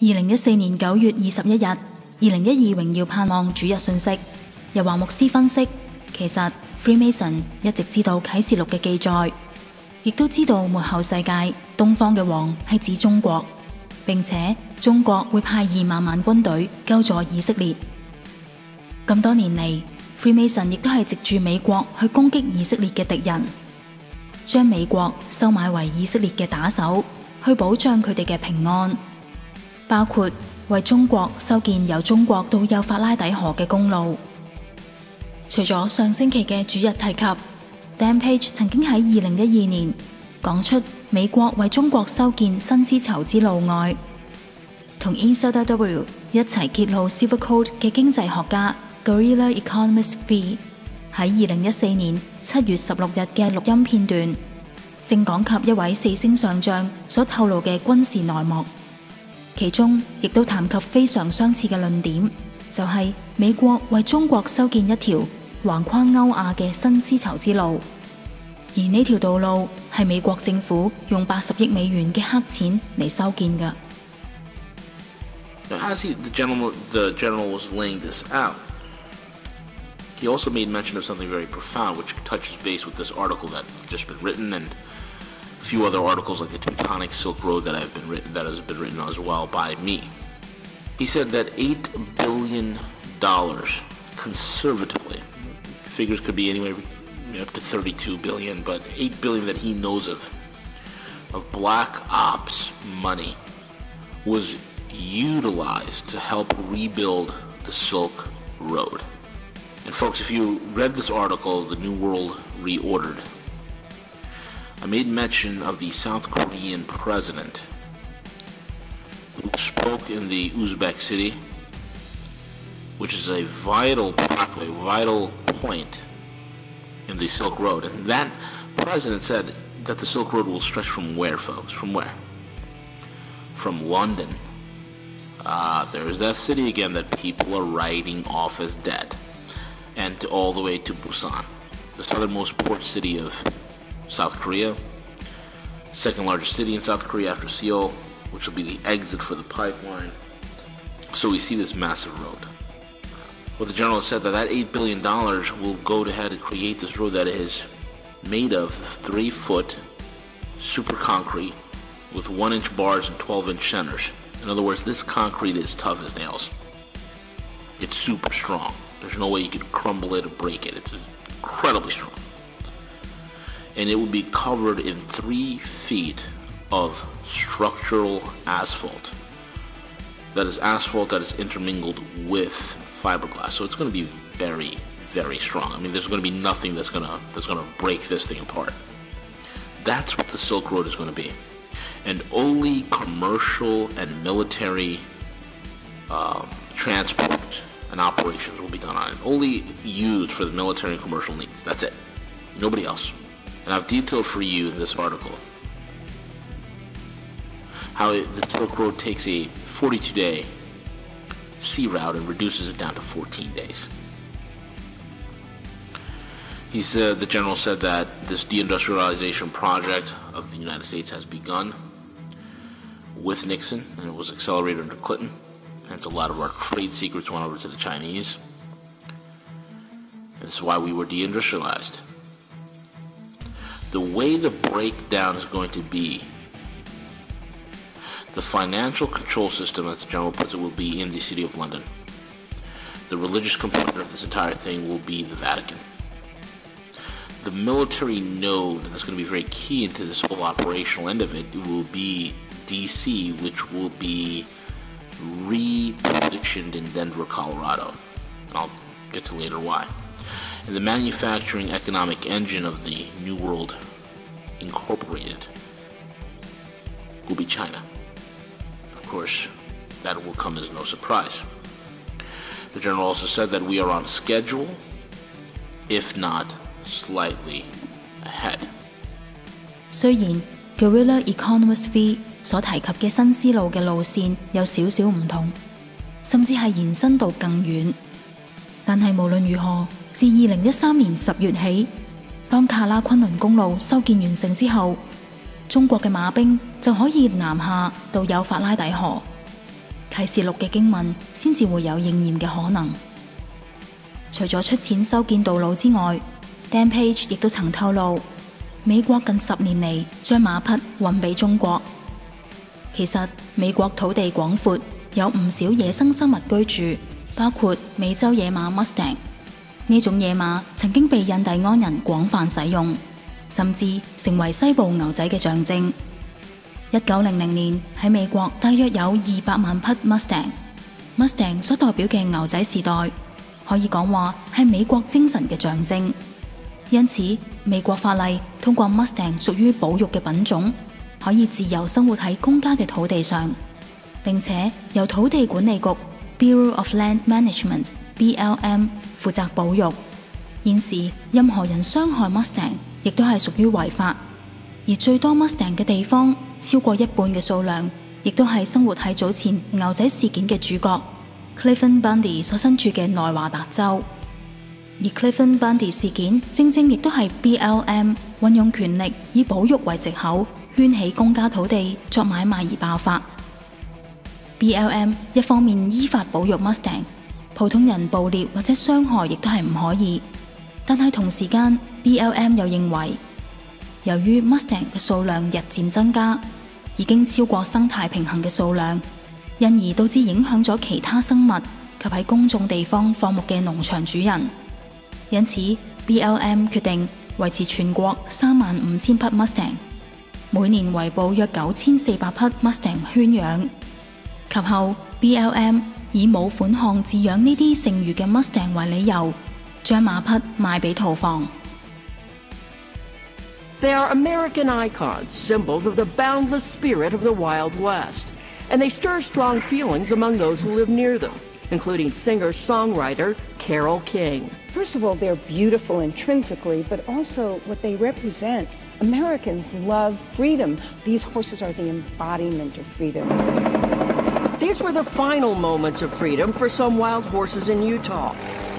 2014年9月21日，2012榮耀盼望主日信息又話牧師分析，其實 Freemason 一直知道啟示錄嘅記載，亦都知道末後世界東方嘅王係指中國，並且中國會派200萬軍隊救助以色列。咁多年嚟，Freemason 亦都係藉住美國去攻擊以色列嘅敵人，將美國收買為以色列嘅打手，去保障佢哋嘅平安，包括為中國修建由中國到幼發拉底河嘅公路。除咗上星期嘅主日提及， Dan Page 曾經喺2012年講出美國為中國修建新絲綢之路外，同 Insider W 一齊揭露 Silver Code 嘅經濟學家 Guerrilla Economist V 喺2014年7月16日嘅錄音片段，正講及一位4星上將所透露嘅軍事內幕，其中亦都談及非常相似嘅論點，就係美國為中國修建一條橫跨歐亞嘅新絲綢之路，而呢條道路係美國政府用80億美元嘅黑錢嚟修建嘅。As the general was laying this out, he also made mention of something very profound, which touches base with this article that's just been written, and a few other articles like the Teutonic Silk Road that has been written as well by me. He said that $8 billion, conservatively, figures could be anywhere up to $32 billion, but $8 billion that he knows of black ops money was utilized to help rebuild the Silk Road. And folks, if you read this article, The New World Reordered, I made mention of the South Korean president who spoke in the Uzbek city, which is a vital pathway, vital point in the Silk Road. And that president said that the Silk Road will stretch from where, folks? From where? From London. There is that city again that people are writing off as dead. And all the way to Busan, the southernmost port city of South Korea, second largest city in South Korea after Seoul, which will be the exit for the pipeline. So we see this massive road. Well, the general said that $8 billion will go ahead and create this road that is made of 3-foot super concrete with 1-inch bars and 12-inch centers. In other words, this concrete is tough as nails. It's super strong. There's no way you could crumble it or break it. It's incredibly strong. And it will be covered in 3 feet of structural asphalt. That is asphalt that is intermingled with fiberglass. So it's going to be very, very strong. I mean, there's going to be nothing that's going to break this thing apart. That's what the Silk Road is going to be. And only commercial and military transport and operations will be done on it. Only used for the military and commercial needs. That's it. Nobody else. And I've detailed for you in this article how the Silk Road takes a 42-day sea route and reduces it down to 14 days. The general said that this deindustrialization project of the United States has begun with Nixon, and it was accelerated under Clinton. And a lot of our trade secrets went over to the Chinese. And this is why we were deindustrialized. The way the breakdown is going to be, the financial control system, as the general puts it, will be in the City of London. The religious component of this entire thing will be the Vatican. The military node that's going to be very key into this whole operational end of it will be DC, which will be repositioned in Denver, Colorado. And I'll get to later why. And the manufacturing economic engine of the New World Incorporated will be China. Of course, that will come as no surprise. The general also said that we are on schedule, if not slightly ahead. 雖然 Guerrilla Economist V 所提及嘅新絲路嘅路線有少少唔同，甚至係延伸到更遠，但係無論如何，自2013年10月起，當卡拉昆侖公路修建完成之後，中國嘅馬兵就可以南下到幼發拉底河，啟示錄嘅經文先至會有應驗嘅可能。除咗出錢修建道路之外， Dan Page 亦都曾透露，美國近10年嚟將馬匹運俾中國。其實美國土地廣闊，有唔少野生生物居住，包括美洲野馬 Mustang。呢種野馬曾經被印第安人廣泛使用，甚至成為西部牛仔嘅象徵。1900年喺美國大約有200萬匹 Mustang 所代表嘅牛仔時代，可以講話係美國精神嘅象徵。因此，美國法例通過 Mustang 屬於保育嘅品種，可以自由生活喺公家嘅土地上，並且由土地管理局 Bureau of Land Management BLM 負責保育。現時任何人傷害 Mustang 亦都係屬於違法，而最多 Mustang 嘅地方，超過一半嘅數量，亦都係生活喺早前牛仔事件嘅主角 Clifton Bundy 所身處嘅內華達州。而 Clifton Bundy 事件正正亦都係 BLM 運用權力以保育為藉口，圈起公家土地作買賣而爆發。BLM 一方面依法保育 Mustang， 普通人捕獵或者傷害亦都係唔可以，但係同時間 BLM 又認為，由於 Mustang 嘅數量日漸增加，已經超過生態平衡嘅數量，因而導致影響咗其他生物及喺公眾地方放牧嘅農場主人。因此 BLM 決定維持全國35000匹 Mustang， 每年為捕約9400匹 Mustang 圈養。及後 BLM 以冇款項飼養呢啲剩餘嘅 Mustang 為理由，將馬匹賣俾屠房。They are American icons, symbols of the boundless spirit of the Wild West, and they stir strong feelings among those who live near them, including singer-songwriter Carole King. First of all, they're beautiful intrinsically, but also what they represent. Americans love freedom. These horses are the embodiment of freedom. These were the final moments of freedom for some wild horses in Utah.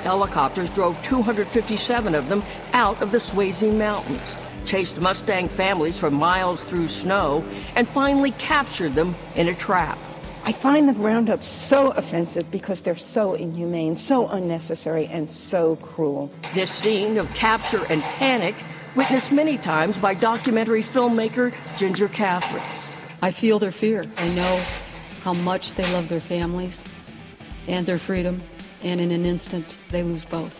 Helicopters drove 257 of them out of the Swayze Mountains, chased Mustang families for miles through snow, and finally captured them in a trap. I find the roundups so offensive because they're so inhumane, so unnecessary, and so cruel. This scene of capture and panic witnessed many times by documentary filmmaker Ginger Catherines. I feel their fear. I know how much they love their families and their freedom, and in an instant, they lose both.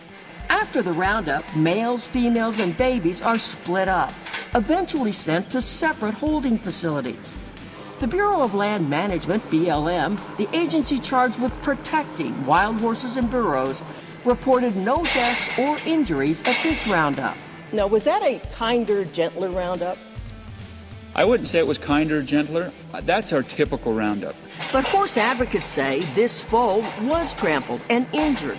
After the roundup, males, females, and babies are split up, eventually sent to separate holding facilities. The Bureau of Land Management, BLM, the agency charged with protecting wild horses and burros, reported no deaths or injuries at this roundup. Now, was that a kinder, gentler roundup? I wouldn't say it was kinder or gentler. That's our typical roundup. But horse advocates say this foal was trampled and injured.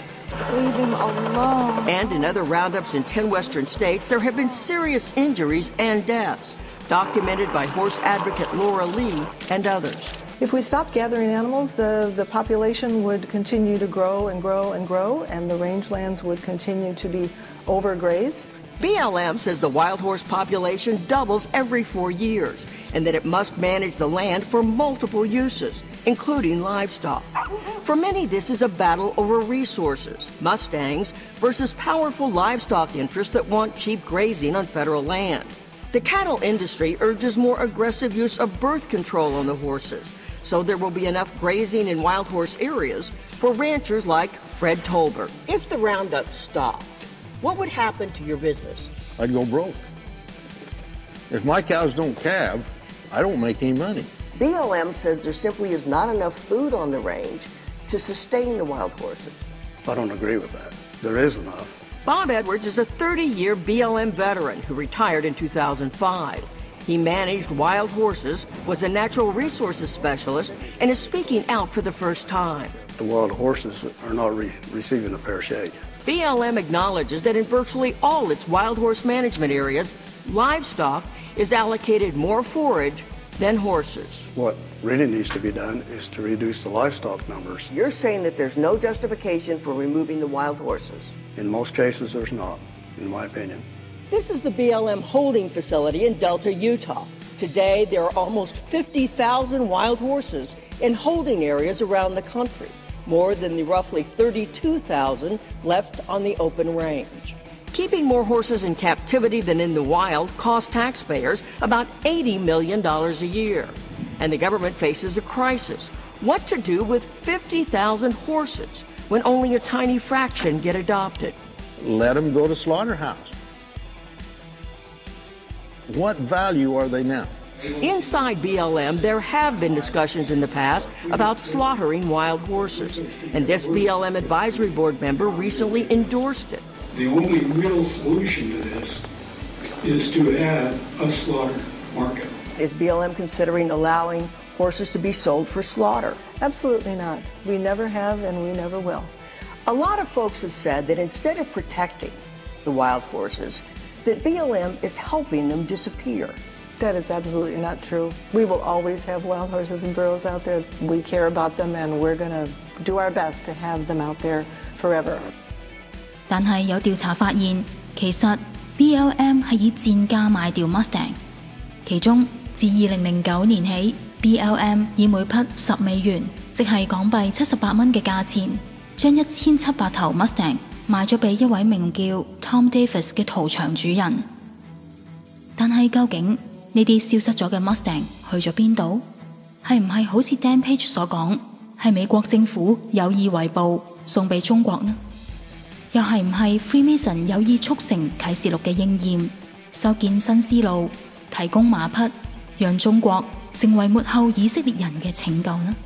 Leave him alone. And in other roundups in 10 western states, there have been serious injuries and deaths, documented by horse advocate Laura Lee and others. If we stopped gathering animals, the population would continue to grow and grow and grow, and the rangelands would continue to be overgrazed. BLM says the wild horse population doubles every 4 years, and that it must manage the land for multiple uses, including livestock. For many, this is a battle over resources, Mustangs versus powerful livestock interests that want cheap grazing on federal land. The cattle industry urges more aggressive use of birth control on the horses, so there will be enough grazing in wild horse areas for ranchers like Fred Tolbert. If the roundup stopped, what would happen to your business? I'd go broke. If my cows don't calve, I don't make any money. BLM says there simply is not enough food on the range to sustain the wild horses. I don't agree with that. There is enough. Bob Edwards is a 30-year BLM veteran who retired in 2005. He managed wild horses, was a natural resources specialist, and is speaking out for the first time. The wild horses are not receiving a fair shake. BLM acknowledges that in virtually all its wild horse management areas, livestock is allocated more forage than horses. What really needs to be done is to reduce the livestock numbers. You're saying that there's no justification for removing the wild horses? In most cases, there's not, in my opinion. This is the BLM holding facility in Delta, Utah. Today, there are almost 50,000 wild horses in holding areas around the country, more than the roughly 32,000 left on the open range. Keeping more horses in captivity than in the wild costs taxpayers about $80 million a year. And the government faces a crisis. What to do with 50,000 horses when only a tiny fraction get adopted? Let them go to slaughterhouse. What value are they now? Inside BLM, there have been discussions in the past about slaughtering wild horses, and this BLM advisory board member recently endorsed it. The only real solution to this is to add a slaughter market. Is BLM considering allowing horses to be sold for slaughter? Absolutely not. We never have and we never will. A lot of folks have said that instead of protecting the wild horses, that BLM is helping them disappear. That is absolutely not true. We will always have wild horses and burros out there. We care about them and we're going to do our best to have them out there forever. 但係有調查發現，其實 BLM 係以賤價賣掉 Mustang， 其中自2009年起 ，BLM 以每匹10美元，即係港幣78蚊嘅價錢，將1700頭 Mustang 賣咗俾一位名叫 Tom Davis 嘅屠場主人。但係究竟呢啲消失咗嘅 Mustang 去咗邊度？係唔係好似 Dan Page 所講，係美國政府有意圍捕送俾中國呢？又係唔係 Freemason 有意促成啟示錄嘅應驗，修建新思路，提供馬匹，讓中國成為末後以色列人嘅拯救呢？